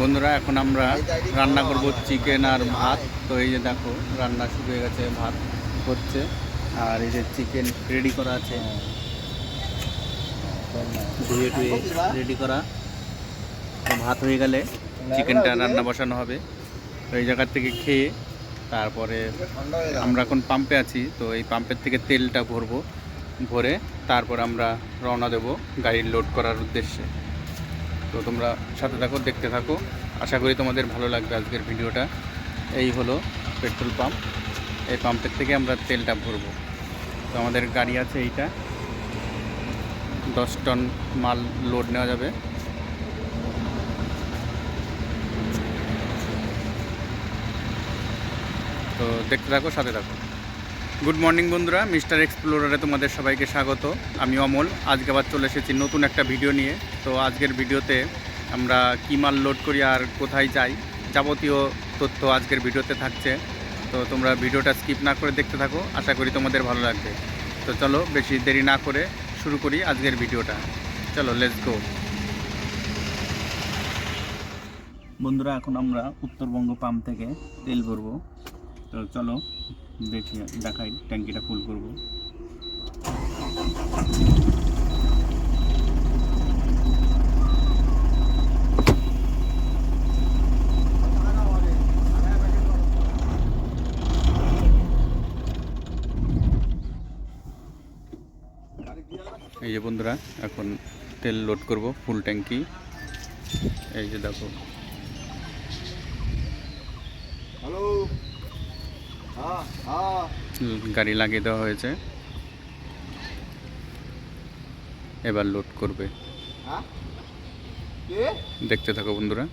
বন্ধুরা এখন আমরা রান্না করব চিকেন আর ভাত। তো এই যে দেখো রান্না শুরু হয়ে গেছে, ভাত হচ্ছে আর এই যে চিকেন রেডি করা আছে, ধুয়ে টুয়ে রেডি করা। তো ভাত হয়ে গেলে চিকেনটা রান্না বসানো হবে। তো এই জায়গার থেকে খেয়ে তারপরে আমরা এখন পাম্পে আছি, তো এই পাম্পের থেকে তেলটা ভরবো, ভরে তারপর আমরা রওনা দেব গাড়ি লোড করার উদ্দেশ্যে। তো তোমরা সাথে থাকো, দেখতে থাকো, আশা করি তোমাদের ভালো লাগবে আজকের ভিডিওটা। এই হলো পেট্রোল পাম্প, এই পাম্পের থেকে আমরা তেলটা ভরবো। তো আমাদের গাড়ি আছে এইটা, 10 টন মাল লোড নেওয়া যাবে। তো দেখতে থাকো, সাথে থাকো। গুড মর্নিং বন্ধুরা, মিস্টার এক্সপ্লোরারে তোমাদের সবাইকে স্বাগত। আমি অমল, আজকে আবার চলে এসেছি নতুন একটা ভিডিও নিয়ে। তো আজকের ভিডিওতে আমরা কী মাল লোড করি আর কোথায় যাই, যাবতীয় তথ্য আজকের ভিডিওতে থাকছে। তো তোমরা ভিডিওটা স্কিপ না করে দেখতে থাকো, আশা করি তোমাদের ভালো লাগবে। তো চলো বেশি দেরি না করে শুরু করি আজকের ভিডিওটা। চলো লেটস গো। বন্ধুরা এখন আমরা উত্তরবঙ্গ পাম্প থেকে তেল ভরবো। তো চলো দেখাই, ট্যাঙ্কিটা ফুল করব। এই যে বন্ধুরা এখন তেল লোড করব, ফুল ট্যাঙ্কি। এই যে দেখো, হ্যালো, গাড়ি লাগিয়ে দেওয়া হয়েছে, এবার লোড করবে। দেখতে থাকো বন্ধুরা।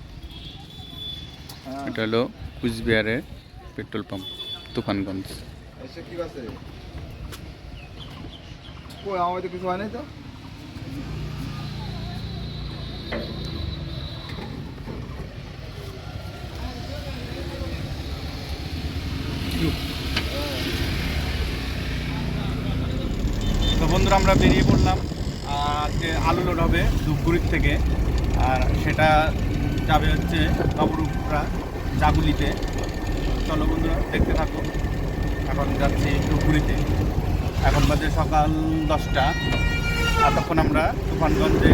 এটা হলো কুচবিহারের পেট্রোল পাম্প, তুফানগঞ্জ। এসে কি আছে? কই আমার তো কিছু হয় নাই তো। তো বন্ধুরা আমরা বেরিয়ে পড়লাম। আজকে আলু লোড হবে ধূপগুড়ির থেকে, আর সেটা যাবে হচ্ছে নবরূপরা জাগুলিতে। চলো বন্ধুরা দেখতে থাকো। এখন যাচ্ছি ধূপগুড়িতে, এখন বাজে সকাল 10টা। আর তখন আমরা তুফানগঞ্জে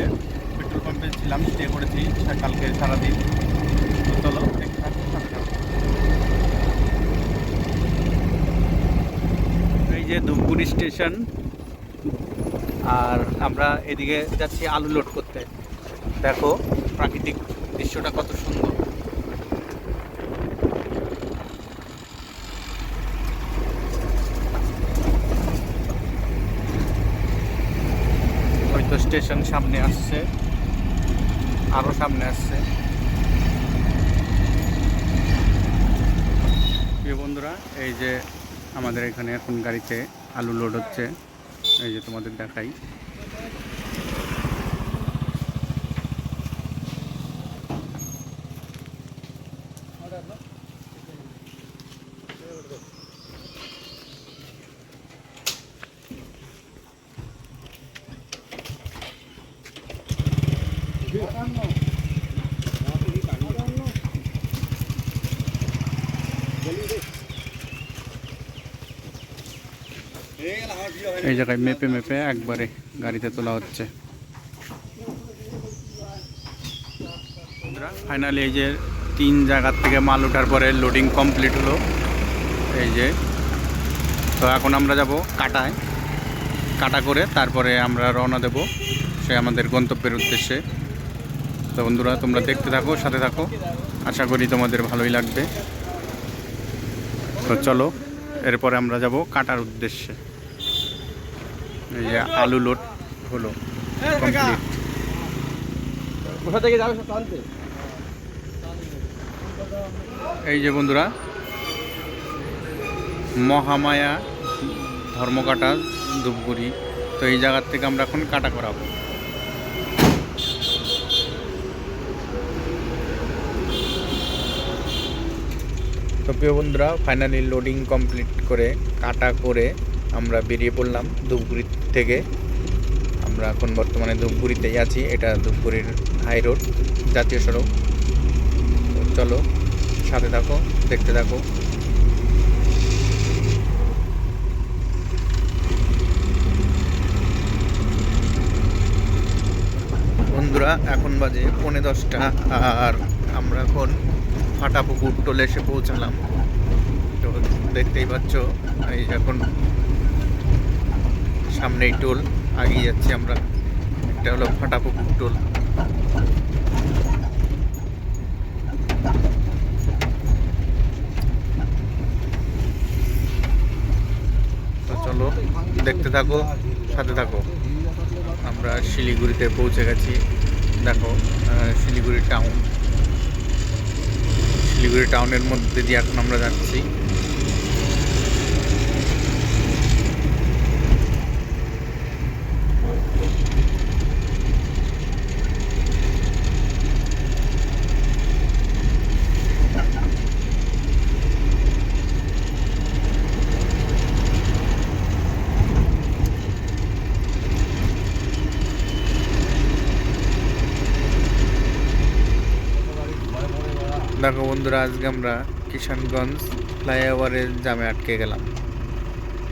পেট্রোল পাম্পে ছিলাম, স্টে করেছি কালকে সারাদিন। তো চলো দেখতে থাকো, সাথে থাকো। এই যে ধূপগুড়ি স্টেশন, আর আমরা এদিকে যাচ্ছি আলু লোড করতে। দেখো প্রাকৃতিক দৃশ্যটা কত সুন্দর। হয়তো স্টেশন সামনে আসছে, আরো সামনে আসছে। প্রিয় বন্ধুরা, এই যে আমাদের এখানে এখন গাড়িতে আলু লোড হচ্ছে, এই যে তোমাদের দেখাই। এই জায়গায় মেপে মেপে একবারে গাড়িতে তোলা হচ্ছে। ফাইনালি এই যে 3 জায়গার থেকে মাল ওঠার পরে লোডিং কমপ্লিট হলো। এই যে, তো এখন আমরা যাব কাটায়, কাটা করে তারপরে আমরা রওনা দেব সে আমাদের গন্তব্যের উদ্দেশ্যে। তো বন্ধুরা তোমরা দেখতে থাকো, সাথে থাকো, আশা করি তোমাদের ভালোই লাগবে। তো চলো এরপরে আমরা যাব কাটার উদ্দেশ্যে। এই যে আলু লোড হলো কমপ্লিট। কোথা থেকে যাবে সব আনতে? এই যে বন্ধুরা মহামায়া ধর্মকাটা ধূপগুড়ি, তো এই জায়গার থেকে আমরা এখন কাটা করাবো। তো প্রিয় বন্ধুরা ফাইনালি লোডিং কমপ্লিট করে কাটা করে আমরা বেরিয়ে পড়লাম ধূপগুড়ি থেকে। আমরা এখন বর্তমানে ধূপগুড়িতেই আছি, এটা ধূপগুড়ির হাই রোড, জাতীয় সড়ক। চলো সাথে থাকো, দেখতে থাকো। বন্ধুরা এখন বাজে 10:45 আর আমরা এখন ফাটাপুকুর টোলে এসে পৌঁছালাম। তো দেখতেই পাচ্ছ এই এখন সামনেই টোল, আগিয়ে যাচ্ছি আমরা। এটা হলো ফাটাপুকুর টোল। তো চলো দেখতে থাকো, সাথে থাকো। আমরা শিলিগুড়িতে পৌঁছে গেছি। দেখো শিলিগুড়ি টাউন, শিলিগুড়ি টাউনের মধ্যে দিয়ে এখন আমরা যাচ্ছি। দেখো বন্ধুরা, আজকে আমরা কিষানগঞ্জ ফ্লাইওভারের জামে আটকে গেলাম।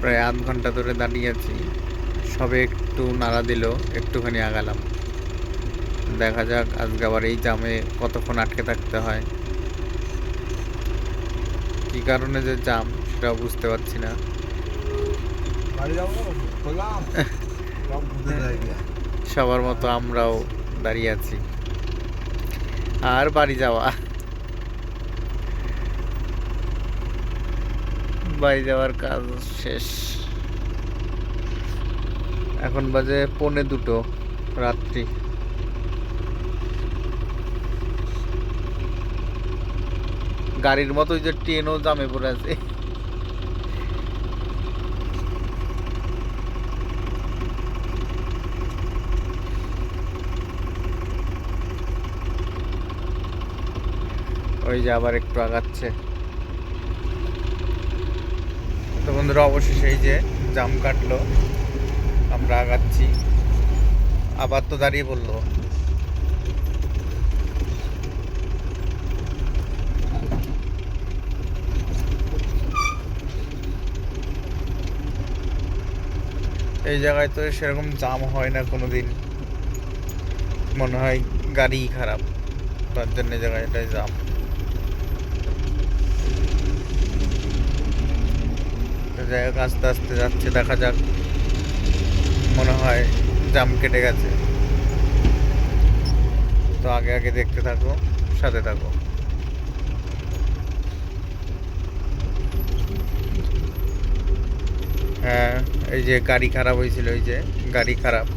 প্রায় আধ ঘন্টা ধরে দাঁড়িয়ে আছি, সবে একটু নাড়া দিল, একটুখানি আগালাম। দেখা যাক আজকে আবার এই জামে কতক্ষণ আটকে থাকতে হয়। কি কারণে যে জাম সেটাও বুঝতে পারছি না। সবার মতো আমরাও দাঁড়িয়ে আছি, আর বাড়ি যাওয়া, বাড়ি যাওয়ার কাজ শেষ। এখন বাজে 1:45 রাত্রি। গাড়ির মতো যে ট্রেনও জামে পড়ে আছে। ওই যে আবার একটু আগাচ্ছে। তো বন্ধুরা অবশেষে এই যে জাম কাটলো, আমরা আগাচ্ছি। আবার তো দাঁড়িয়ে পড়লো। এই জায়গায় তো সেরকম জাম হয় না কোনোদিন, মনে হয় গাড়ি খারাপ, তার জন্য জায়গায় এটাই জাম। যাই হোক আস্তে আস্তে যাচ্ছে, দেখা যাক। মনে হয় জাম কেটে গেছে। তো আগে আগে দেখতে থাকো, সাথে থাকো। হ্যাঁ, এই যে গাড়ি খারাপ হয়েছিল, এই যে গাড়ি খারাপ।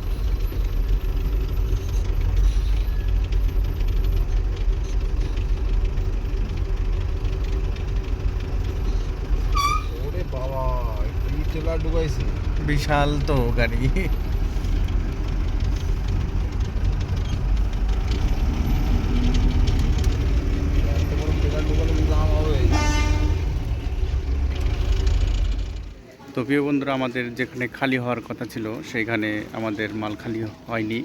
বিশাল তো গাড়ি। তো প্রিয় বন্ধুরা, আমাদের যেখানে খালি হওয়ার কথা ছিল সেইখানে আমাদের মাল খালি হয়নি,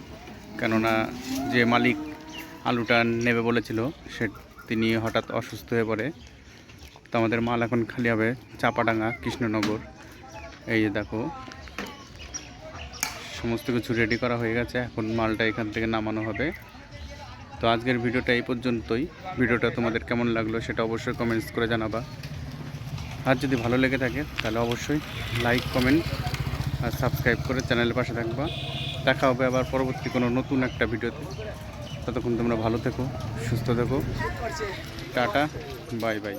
কেননা যে মালিক আলুটা নেবে বলেছিল তিনি হঠাৎ অসুস্থ হয়ে পড়ে। তো আমাদের মাল এখন খালি হবে চাপাডাঙ্গা, কৃষ্ণনগর। এই যে দেখো সমস্ত কিছু রেডি করা হয়ে গেছে, এখন মালটা এখান থেকে নামানো হবে। তো আজকের ভিডিওটা এই পর্যন্তই। ভিডিওটা তোমাদের কেমন লাগলো সেটা অবশ্যই কমেন্টস করে জানাবা। আর যদি ভালো লেগে থাকে তাহলে অবশ্যই লাইক, কমেন্ট আর সাবস্ক্রাইব করে চ্যানেলের পাশে থাকবা। দেখা হবে আবার পরবর্তী কোনো নতুন একটা ভিডিওতে। ততক্ষণ তোমরা ভালো থেকো, সুস্থ থেকো। Tata, bye bye.